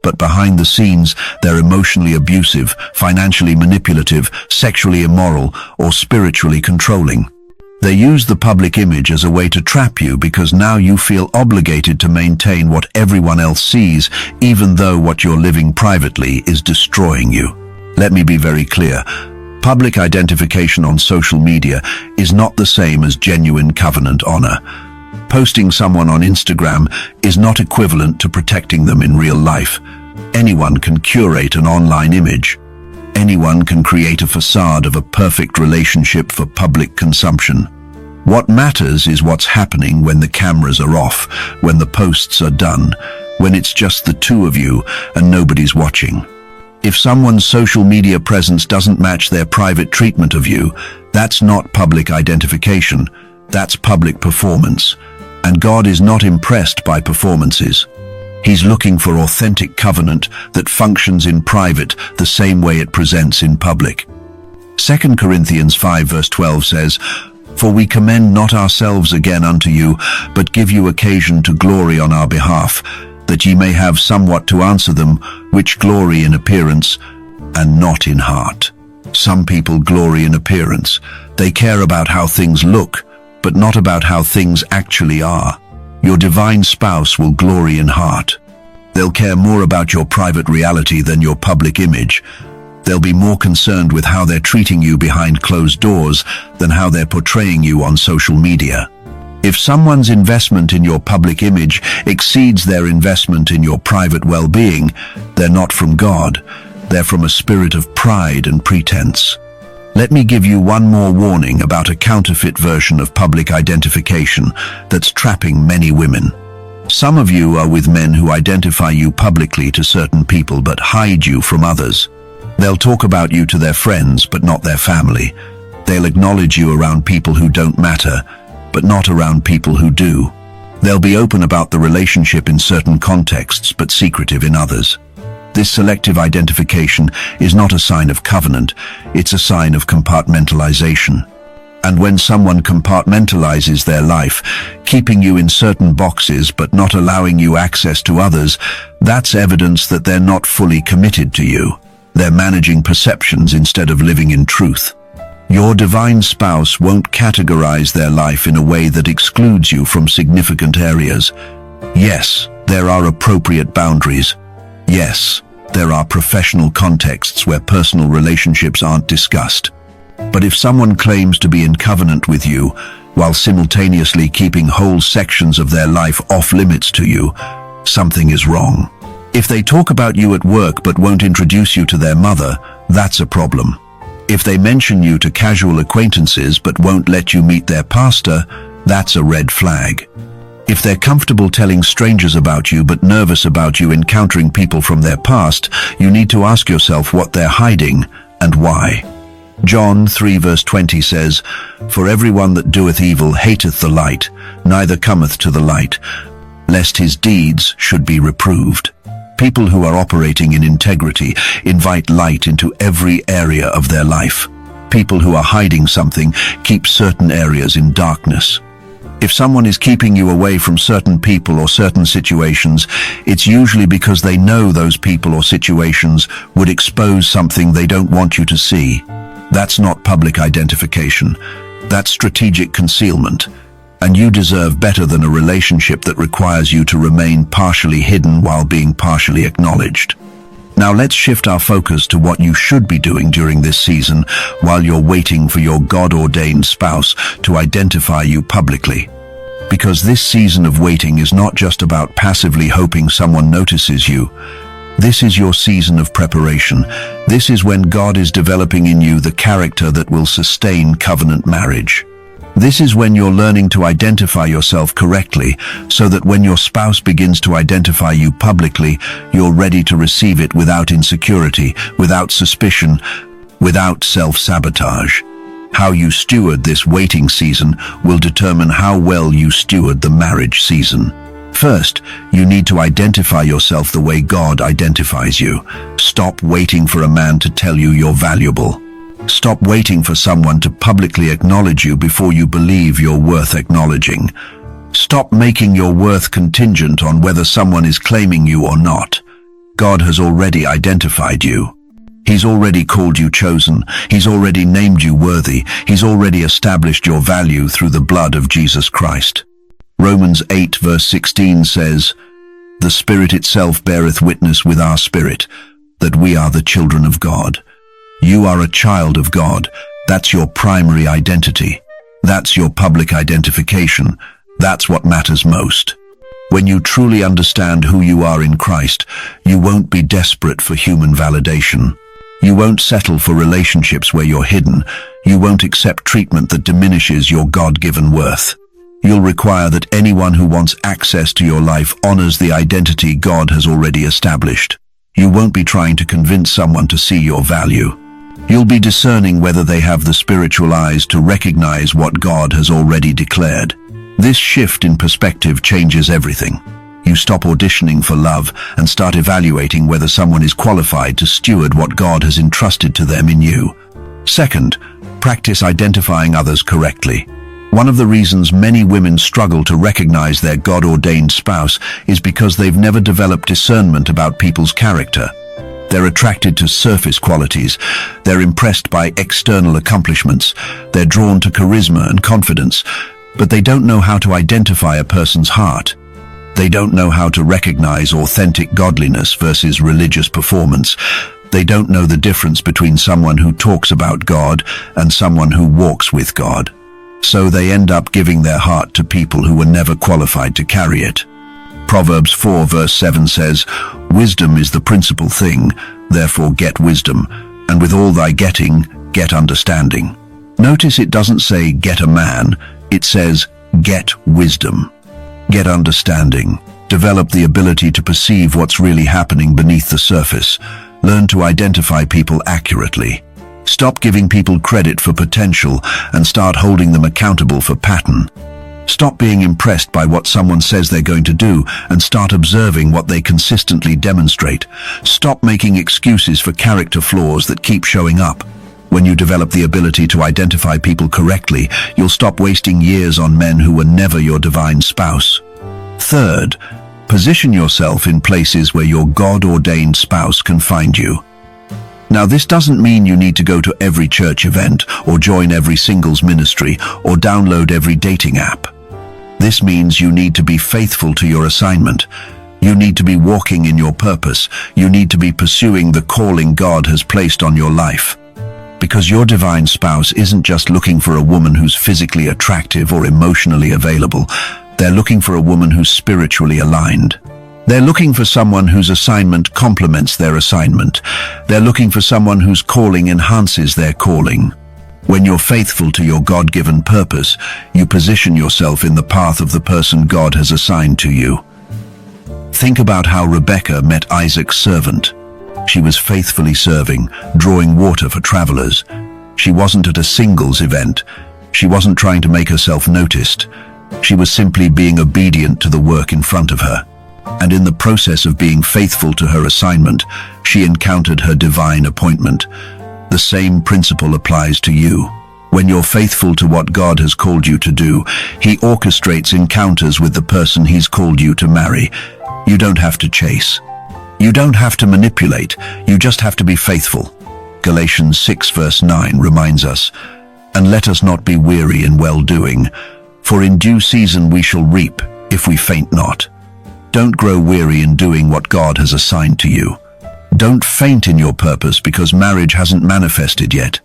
But behind the scenes, they're emotionally abusive, financially manipulative, sexually immoral, or spiritually controlling. They use the public image as a way to trap you because now you feel obligated to maintain what everyone else sees, even though what you're living privately is destroying you. Let me be very clear. Public identification on social media is not the same as genuine covenant honor. Posting someone on Instagram is not equivalent to protecting them in real life. Anyone can curate an online image. Anyone can create a facade of a perfect relationship for public consumption. What matters is what's happening when the cameras are off, when the posts are done, when it's just the two of you and nobody's watching. If someone's social media presence doesn't match their private treatment of you, that's not public identification, that's public performance. And God is not impressed by performances. He's looking for authentic covenant that functions in private the same way it presents in public. 2 Corinthians 5 verse 12 says, "For we commend not ourselves again unto you, but give you occasion to glory on our behalf, that ye may have somewhat to answer them, which glory in appearance, and not in heart." Some people glory in appearance. They care about how things look, but not about how things actually are. Your divine spouse will glory in heart. They'll care more about your private reality than your public image. They'll be more concerned with how they're treating you behind closed doors than how they're portraying you on social media. If someone's investment in your public image exceeds their investment in your private well-being, they're not from God. They're from a spirit of pride and pretense. Let me give you one more warning about a counterfeit version of public identification that's trapping many women. Some of you are with men who identify you publicly to certain people but hide you from others. They'll talk about you to their friends but not their family. They'll acknowledge you around people who don't matter, but not around people who do. They'll be open about the relationship in certain contexts, but secretive in others. This selective identification is not a sign of covenant, it's a sign of compartmentalization. And when someone compartmentalizes their life, keeping you in certain boxes but not allowing you access to others, that's evidence that they're not fully committed to you. They're managing perceptions instead of living in truth. Your divine spouse won't categorize their life in a way that excludes you from significant areas. Yes, there are appropriate boundaries. Yes, there are professional contexts where personal relationships aren't discussed. But if someone claims to be in covenant with you, while simultaneously keeping whole sections of their life off limits to you, something is wrong. If they talk about you at work but won't introduce you to their mother, that's a problem. If they mention you to casual acquaintances but won't let you meet their pastor, that's a red flag. If they're comfortable telling strangers about you but nervous about you encountering people from their past, you need to ask yourself what they're hiding and why. John 3 verse 20 says, "For everyone that doeth evil hateth the light, neither cometh to the light, lest his deeds should be reproved." People who are operating in integrity invite light into every area of their life. People who are hiding something keep certain areas in darkness. If someone is keeping you away from certain people or certain situations, it's usually because they know those people or situations would expose something they don't want you to see. That's not public identification. That's strategic concealment. And you deserve better than a relationship that requires you to remain partially hidden while being partially acknowledged. Now let's shift our focus to what you should be doing during this season while you're waiting for your God-ordained spouse to identify you publicly. Because this season of waiting is not just about passively hoping someone notices you. This is your season of preparation. This is when God is developing in you the character that will sustain covenant marriage. This is when you're learning to identify yourself correctly, so that when your spouse begins to identify you publicly, you're ready to receive it without insecurity, without suspicion, without self-sabotage. How you steward this waiting season will determine how well you steward the marriage season. First, you need to identify yourself the way God identifies you. Stop waiting for a man to tell you you're valuable. Stop waiting for someone to publicly acknowledge you before you believe you're worth acknowledging. Stop making your worth contingent on whether someone is claiming you or not. God has already identified you. He's already called you chosen. He's already named you worthy. He's already established your value through the blood of Jesus Christ. Romans 8 verse 16 says, "The Spirit itself beareth witness with our spirit, that we are the children of God." You are a child of God. That's your primary identity. That's your public identification. That's what matters most. When you truly understand who you are in Christ, you won't be desperate for human validation. You won't settle for relationships where you're hidden. You won't accept treatment that diminishes your God-given worth. You'll require that anyone who wants access to your life honors the identity God has already established. You won't be trying to convince someone to see your value. You'll be discerning whether they have the spiritual eyes to recognize what God has already declared. This shift in perspective changes everything. You stop auditioning for love and start evaluating whether someone is qualified to steward what God has entrusted to them in you. Second, practice identifying others correctly. One of the reasons many women struggle to recognize their God-ordained spouse is because they've never developed discernment about people's character. They're attracted to surface qualities. They're impressed by external accomplishments. They're drawn to charisma and confidence, but they don't know how to identify a person's heart. They don't know how to recognize authentic godliness versus religious performance. They don't know the difference between someone who talks about God and someone who walks with God. So they end up giving their heart to people who were never qualified to carry it. Proverbs 4 verse 7 says, "Wisdom is the principal thing, therefore get wisdom, and with all thy getting, get understanding." Notice it doesn't say get a man, it says get wisdom. Get understanding. Develop the ability to perceive what's really happening beneath the surface. Learn to identify people accurately. Stop giving people credit for potential and start holding them accountable for pattern. Stop being impressed by what someone says they're going to do and start observing what they consistently demonstrate. Stop making excuses for character flaws that keep showing up. When you develop the ability to identify people correctly, you'll stop wasting years on men who were never your divine spouse. Third, position yourself in places where your God-ordained spouse can find you. Now, this doesn't mean you need to go to every church event or join every singles ministry or download every dating app. This means you need to be faithful to your assignment. You need to be walking in your purpose. You need to be pursuing the calling God has placed on your life. Because your divine spouse isn't just looking for a woman who's physically attractive or emotionally available. They're looking for a woman who's spiritually aligned. They're looking for someone whose assignment complements their assignment. They're looking for someone whose calling enhances their calling. When you're faithful to your God-given purpose, you position yourself in the path of the person God has assigned to you. Think about how Rebecca met Isaac's servant. She was faithfully serving, drawing water for travelers. She wasn't at a singles event. She wasn't trying to make herself noticed. She was simply being obedient to the work in front of her. And in the process of being faithful to her assignment, she encountered her divine appointment. The same principle applies to you. When you're faithful to what God has called you to do, He orchestrates encounters with the person He's called you to marry. You don't have to chase. You don't have to manipulate. You just have to be faithful. Galatians 6 verse 9 reminds us, "And let us not be weary in well-doing, for in due season we shall reap, if we faint not." Don't grow weary in doing what God has assigned to you. Don't faint in your purpose because marriage hasn't manifested yet.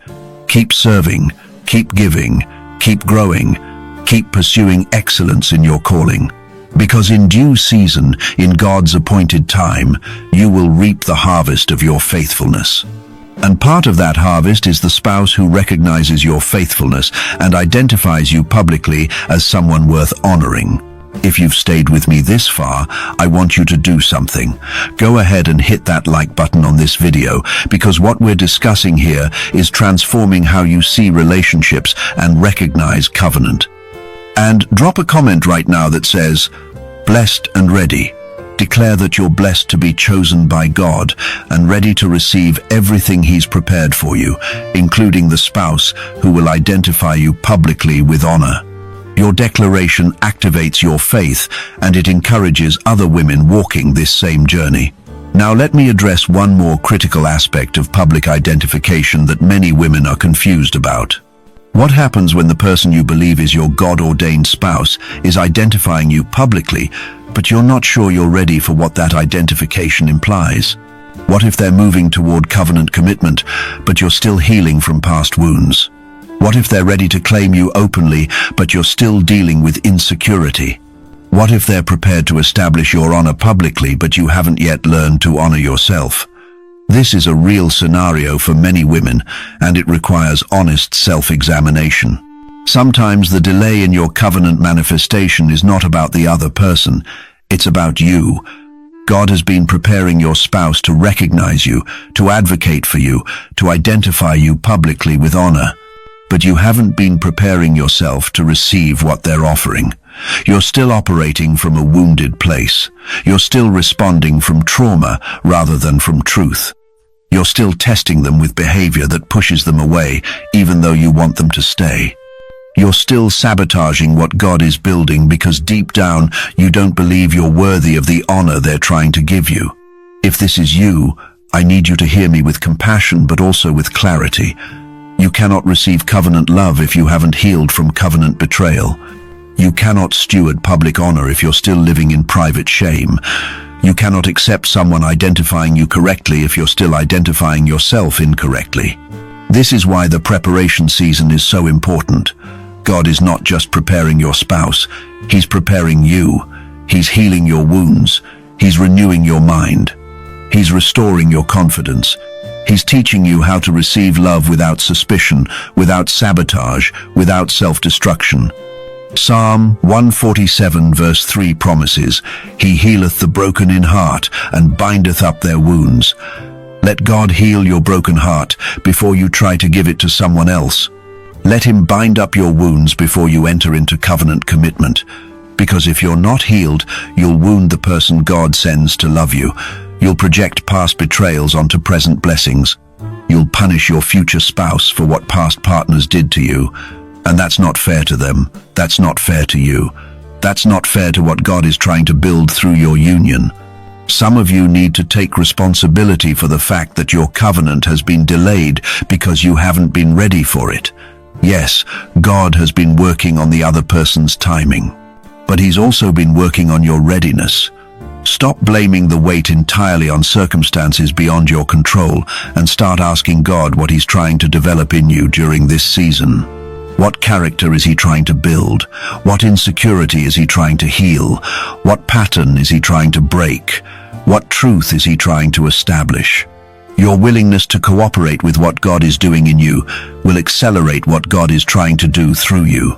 Keep serving, keep giving, keep growing, keep pursuing excellence in your calling. Because in due season, in God's appointed time, you will reap the harvest of your faithfulness. And part of that harvest is the spouse who recognizes your faithfulness and identifies you publicly as someone worth honoring. If you've stayed with me this far, I want you to do something. Go ahead and hit that like button on this video, because what we're discussing here is transforming how you see relationships and recognize covenant. And drop a comment right now that says, "Blessed and ready." Declare that you're blessed to be chosen by God and ready to receive everything He's prepared for you, including the spouse who will identify you publicly with honor. Your declaration activates your faith, and it encourages other women walking this same journey. Now let me address one more critical aspect of public identification that many women are confused about. What happens when the person you believe is your God-ordained spouse is identifying you publicly, but you're not sure you're ready for what that identification implies? What if they're moving toward covenant commitment, but you're still healing from past wounds? What if they're ready to claim you openly, but you're still dealing with insecurity? What if they're prepared to establish your honor publicly, but you haven't yet learned to honor yourself? This is a real scenario for many women, and it requires honest self-examination. Sometimes the delay in your covenant manifestation is not about the other person, it's about you. God has been preparing your spouse to recognize you, to advocate for you, to identify you publicly with honor. But you haven't been preparing yourself to receive what they're offering. You're still operating from a wounded place. You're still responding from trauma rather than from truth. You're still testing them with behavior that pushes them away, even though you want them to stay. You're still sabotaging what God is building because deep down you don't believe you're worthy of the honor they're trying to give you. If this is you, I need you to hear me with compassion but also with clarity. You cannot receive covenant love if you haven't healed from covenant betrayal. You cannot steward public honor if you're still living in private shame. You cannot accept someone identifying you correctly if you're still identifying yourself incorrectly. This is why the preparation season is so important. God is not just preparing your spouse, He's preparing you. He's healing your wounds. He's renewing your mind. He's restoring your confidence. He's teaching you how to receive love without suspicion, without sabotage, without self-destruction. Psalm 147 verse 3 promises, He healeth the broken in heart and bindeth up their wounds. Let God heal your broken heart before you try to give it to someone else. Let Him bind up your wounds before you enter into covenant commitment. Because if you're not healed, you'll wound the person God sends to love you. You'll project past betrayals onto present blessings. You'll punish your future spouse for what past partners did to you. And that's not fair to them. That's not fair to you. That's not fair to what God is trying to build through your union. Some of you need to take responsibility for the fact that your covenant has been delayed because you haven't been ready for it. Yes, God has been working on the other person's timing, but He's also been working on your readiness. Stop blaming the weight entirely on circumstances beyond your control and start asking God what He's trying to develop in you during this season. What character is He trying to build? What insecurity is He trying to heal? What pattern is He trying to break? What truth is He trying to establish? Your willingness to cooperate with what God is doing in you will accelerate what God is trying to do through you.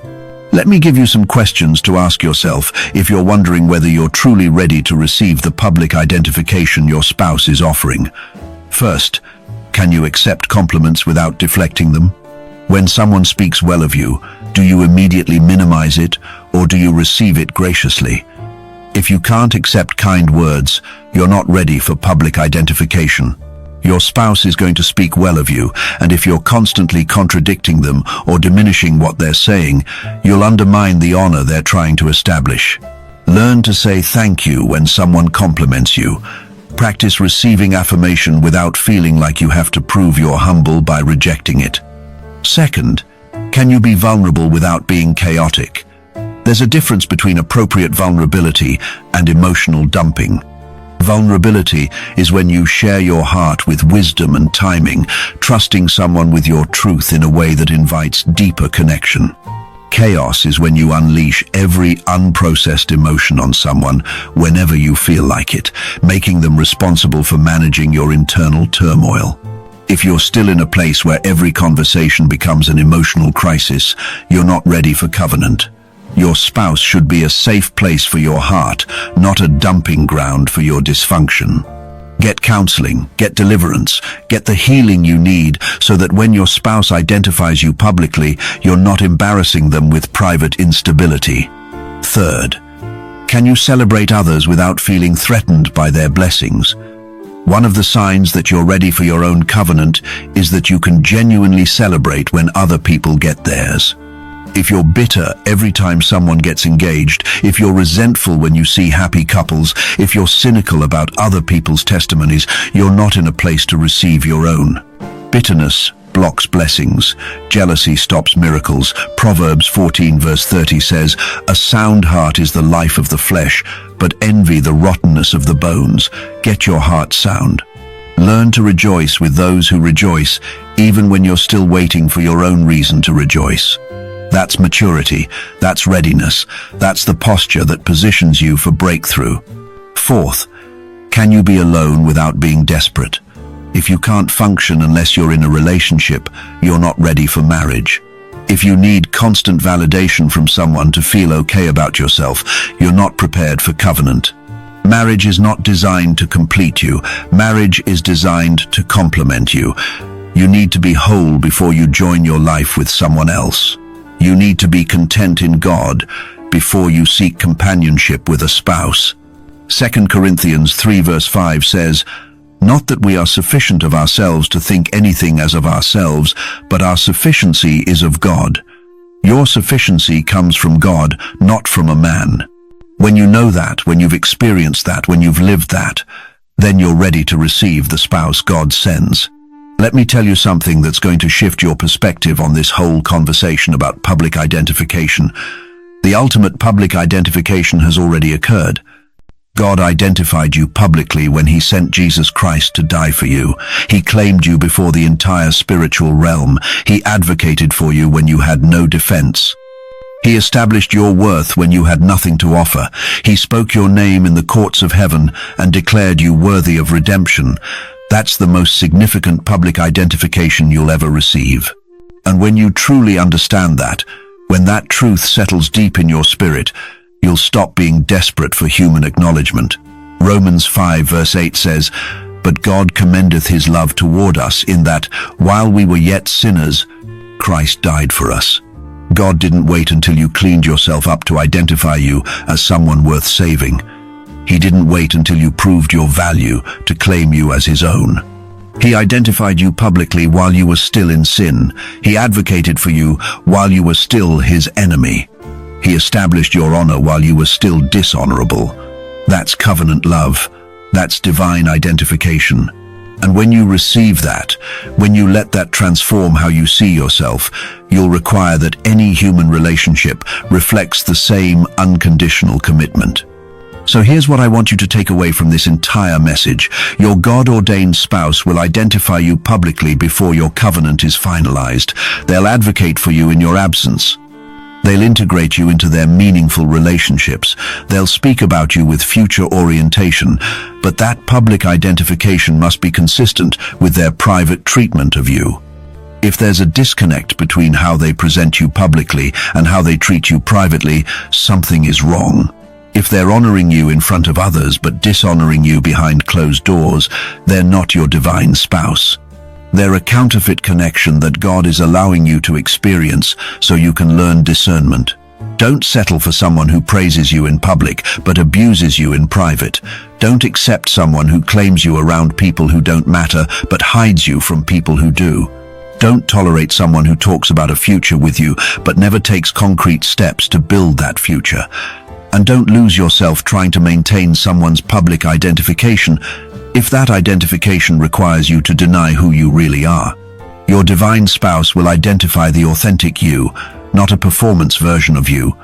Let me give you some questions to ask yourself if you're wondering whether you're truly ready to receive the public identification your spouse is offering. First, can you accept compliments without deflecting them? When someone speaks well of you, do you immediately minimize it, or do you receive it graciously? If you can't accept kind words, you're not ready for public identification. Your spouse is going to speak well of you, and if you're constantly contradicting them or diminishing what they're saying, you'll undermine the honor they're trying to establish. Learn to say thank you when someone compliments you. Practice receiving affirmation without feeling like you have to prove you're humble by rejecting it. Second, can you be vulnerable without being chaotic? There's a difference between appropriate vulnerability and emotional dumping. Vulnerability is when you share your heart with wisdom and timing, trusting someone with your truth in a way that invites deeper connection. Chaos is when you unleash every unprocessed emotion on someone whenever you feel like it, making them responsible for managing your internal turmoil. If you're still in a place where every conversation becomes an emotional crisis, you're not ready for covenant. Your spouse should be a safe place for your heart, not a dumping ground for your dysfunction. Get counseling, get deliverance, get the healing you need so that when your spouse identifies you publicly, you're not embarrassing them with private instability. Third, can you celebrate others without feeling threatened by their blessings? One of the signs that you're ready for your own covenant is that you can genuinely celebrate when other people get theirs. If you're bitter every time someone gets engaged, if you're resentful when you see happy couples, if you're cynical about other people's testimonies, you're not in a place to receive your own. Bitterness blocks blessings. Jealousy stops miracles. Proverbs 14 verse 30 says, "A sound heart is the life of the flesh, but envy the rottenness of the bones." Get your heart sound. Learn to rejoice with those who rejoice, even when you're still waiting for your own reason to rejoice. That's maturity, that's readiness, that's the posture that positions you for breakthrough. Fourth, can you be alone without being desperate? If you can't function unless you're in a relationship, you're not ready for marriage. If you need constant validation from someone to feel okay about yourself, you're not prepared for covenant. Marriage is not designed to complete you. Marriage is designed to complement you. You need to be whole before you join your life with someone else. You need to be content in God before you seek companionship with a spouse. 2 Corinthians 3 verse 5 says, "Not that we are sufficient of ourselves to think anything as of ourselves, but our sufficiency is of God." Your sufficiency comes from God, not from a man. When you know that, when you've experienced that, when you've lived that, then you're ready to receive the spouse God sends. Let me tell you something that's going to shift your perspective on this whole conversation about public identification. The ultimate public identification has already occurred. God identified you publicly when He sent Jesus Christ to die for you. He claimed you before the entire spiritual realm. He advocated for you when you had no defense. He established your worth when you had nothing to offer. He spoke your name in the courts of heaven and declared you worthy of redemption. That's the most significant public identification you'll ever receive. And when you truly understand that, when that truth settles deep in your spirit, you'll stop being desperate for human acknowledgement. Romans 5 verse 8 says, "But God commendeth His love toward us in that, while we were yet sinners, Christ died for us." God didn't wait until you cleaned yourself up to identify you as someone worth saving. He didn't wait until you proved your value to claim you as His own. He identified you publicly while you were still in sin. He advocated for you while you were still His enemy. He established your honor while you were still dishonorable. That's covenant love. That's divine identification. And when you receive that, when you let that transform how you see yourself, you'll require that any human relationship reflects the same unconditional commitment. So here's what I want you to take away from this entire message. Your God-ordained spouse will identify you publicly before your covenant is finalized. They'll advocate for you in your absence. They'll integrate you into their meaningful relationships. They'll speak about you with future orientation, but that public identification must be consistent with their private treatment of you. If there's a disconnect between how they present you publicly and how they treat you privately, something is wrong. If they're honoring you in front of others but dishonoring you behind closed doors, they're not your divine spouse. They're a counterfeit connection that God is allowing you to experience so you can learn discernment. Don't settle for someone who praises you in public but abuses you in private. Don't accept someone who claims you around people who don't matter but hides you from people who do. Don't tolerate someone who talks about a future with you but never takes concrete steps to build that future. And don't lose yourself trying to maintain someone's public identification if that identification requires you to deny who you really are. Your divine spouse will identify the authentic you, not a performance version of you.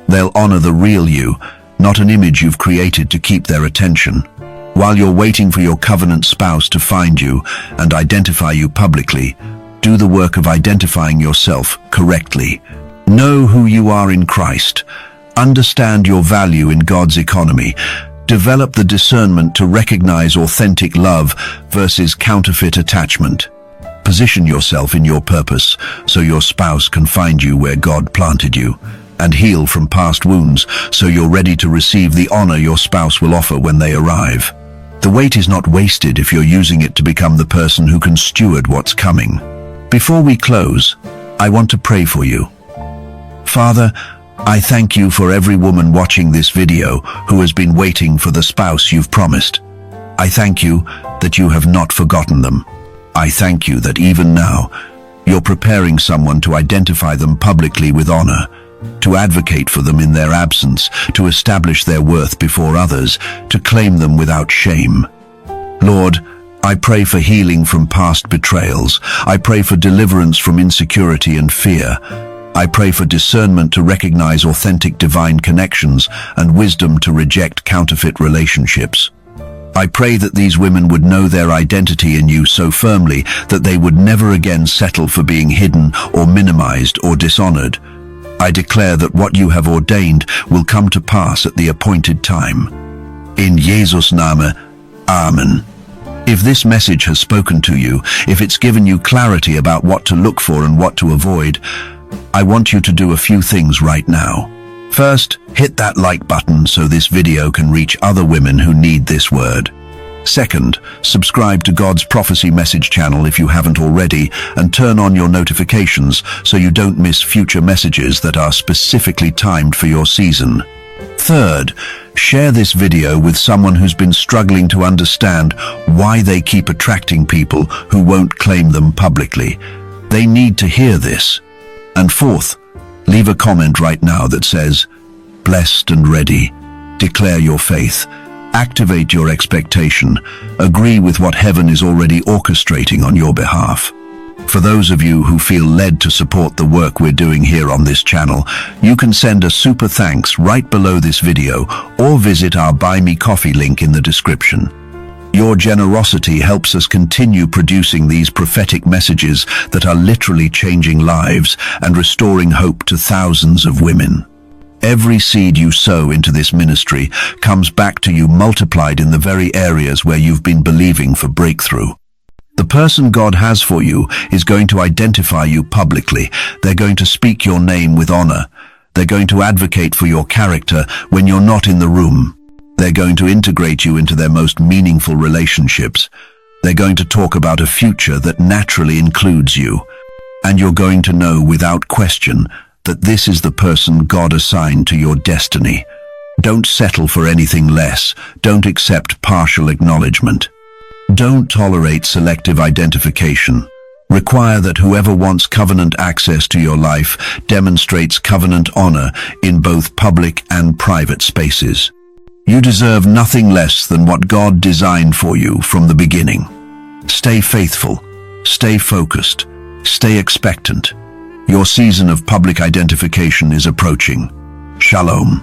They'll honor the real you, not an image you've created to keep their attention. While you're waiting for your covenant spouse to find you and identify you publicly, do the work of identifying yourself correctly. Know who you are in Christ. Understand your value in God's economy. Develop the discernment to recognize authentic love versus counterfeit attachment. Position yourself in your purpose so your spouse can find you where God planted you, and heal from past wounds so you're ready to receive the honor your spouse will offer when they arrive. The wait is not wasted if you're using it to become the person who can steward what's coming. Before we close, I want to pray for you. Father, I thank you for every woman watching this video who has been waiting for the spouse you've promised. I thank you that you have not forgotten them. I thank you that even now, you're preparing someone to identify them publicly with honor, to advocate for them in their absence, to establish their worth before others, to claim them without shame. Lord, I pray for healing from past betrayals. I pray for deliverance from insecurity and fear. I pray for discernment to recognize authentic divine connections and wisdom to reject counterfeit relationships. I pray that these women would know their identity in you so firmly that they would never again settle for being hidden or minimized or dishonored. I declare that what you have ordained will come to pass at the appointed time. In Jesus' Name, Amen. If this message has spoken to you, if it's given you clarity about what to look for and what to avoid, I want you to do a few things right now. First, hit that like button so this video can reach other women who need this word. Second, subscribe to God's Prophecy Message channel if you haven't already, and turn on your notifications so you don't miss future messages that are specifically timed for your season. Third, share this video with someone who's been struggling to understand why they keep attracting people who won't claim them publicly. They need to hear this. And fourth, leave a comment right now that says, "Blessed and ready." Declare your faith. Activate your expectation. Agree with what heaven is already orchestrating on your behalf. For those of you who feel led to support the work we're doing here on this channel, you can send a super thanks right below this video or visit our Buy Me Coffee link in the description. Your generosity helps us continue producing these prophetic messages that are literally changing lives and restoring hope to thousands of women. Every seed you sow into this ministry comes back to you multiplied in the very areas where you've been believing for breakthrough. The person God has for you is going to identify you publicly. They're going to speak your name with honor. They're going to advocate for your character when you're not in the room. They're going to integrate you into their most meaningful relationships. They're going to talk about a future that naturally includes you. And you're going to know without question that this is the person God assigned to your destiny. Don't settle for anything less. Don't accept partial acknowledgement. Don't tolerate selective identification. Require that whoever wants covenant access to your life demonstrates covenant honor in both public and private spaces. You deserve nothing less than what God designed for you from the beginning. Stay faithful. Stay focused. Stay expectant. Your season of public identification is approaching. Shalom.